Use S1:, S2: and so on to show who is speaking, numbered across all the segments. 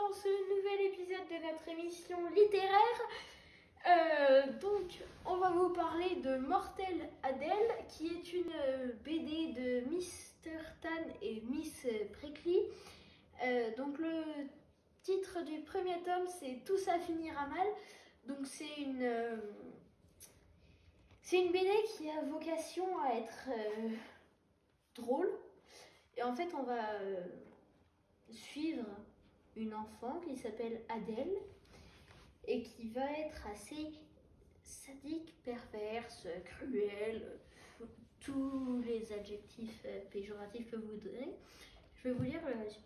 S1: dans ce nouvel épisode de notre émission littéraire. Donc, on va vous parler de Mortelle Adèle, qui est une BD de Mr. Tan et Miss Prickly. Donc, le titre du premier tome, c'est Tout ça finira mal. Donc, c'est une BD qui a vocation à être drôle. Et en fait, on va suivre une enfant qui s'appelle Adèle et qui va être assez sadique, perverse, cruelle, tous les adjectifs péjoratifs que vous voudrez. Je vais vous lire le résumé.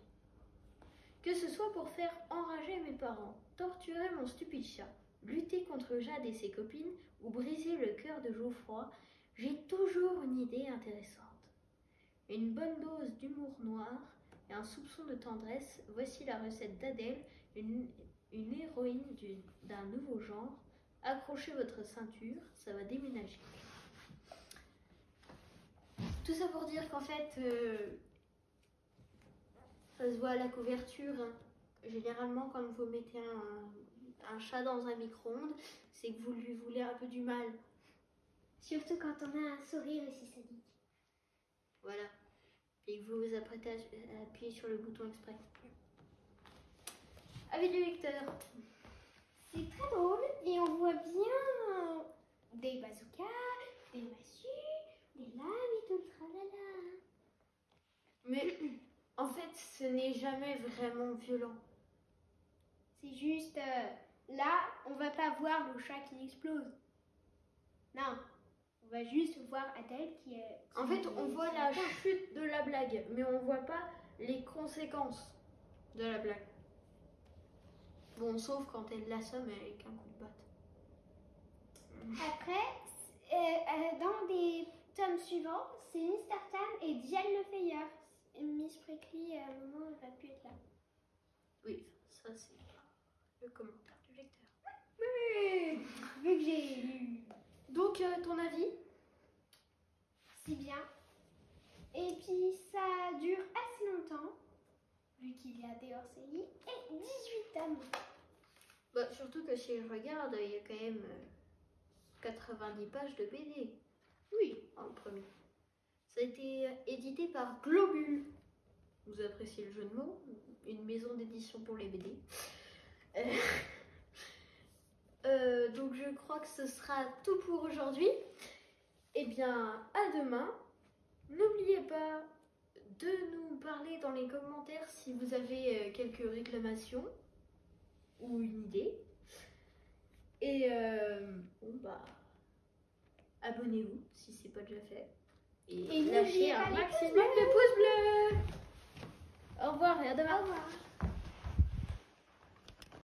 S1: Que ce soit pour faire enrager mes parents, torturer mon stupide chat, lutter contre Jade et ses copines ou briser le cœur de Geoffroy, j'ai toujours une idée intéressante. Une bonne dose d'humour noir et un soupçon de tendresse, voici la recette d'Adèle, une héroïne d'un nouveau genre. Accrochez votre ceinture, ça va déménager. Tout ça pour dire qu'en fait, ça se voit à la couverture. Généralement, quand vous mettez un chat dans un micro-ondes, c'est que vous lui voulez un peu du mal.
S2: Surtout quand on a un sourire aussi sadique.
S1: Voilà. Et que vous vous apprêtez à appuyer sur le bouton exprès. Avis du lecteur.
S2: C'est très drôle et on voit bien des bazookas, des massues, des lames et tout le tralala.
S1: Mais en fait, ce n'est jamais vraiment violent.
S2: C'est juste là, on va pas voir le chat qui explose. Non, on va juste voir Adèle qui est.
S1: En fait, on voit la chute de la blague, mais on voit pas les conséquences de la blague. Bon, sauf quand elle l'assomme avec un coup de batte.
S2: Après, dans des tomes suivants, c'est Mr. Tan et Diane Le Fayeur. Miss Prickly, à un moment, elle va plus être là.
S1: Oui, ça c'est le commentaire du lecteur.
S2: Oui, vu que j'ai lu.
S1: Donc, ton avis?
S2: C'est bien. Et puis, ça dure assez longtemps, vu qu'il y a des hors-séries, et 18 tomes.
S1: Bah, surtout que si je regarde, il y a quand même 90 pages de BD. Oui, en premier. Ça a été édité par Globule. Vous appréciez le jeu de mots? Une maison d'édition pour les BD. Donc je crois que ce sera tout pour aujourd'hui. Eh bien, à demain. N'oubliez pas de nous parler dans les commentaires si vous avez quelques réclamations ou une idée. Et bon bah, abonnez-vous si c'est pas déjà fait. Et lâchez un maximum de pouces bleus.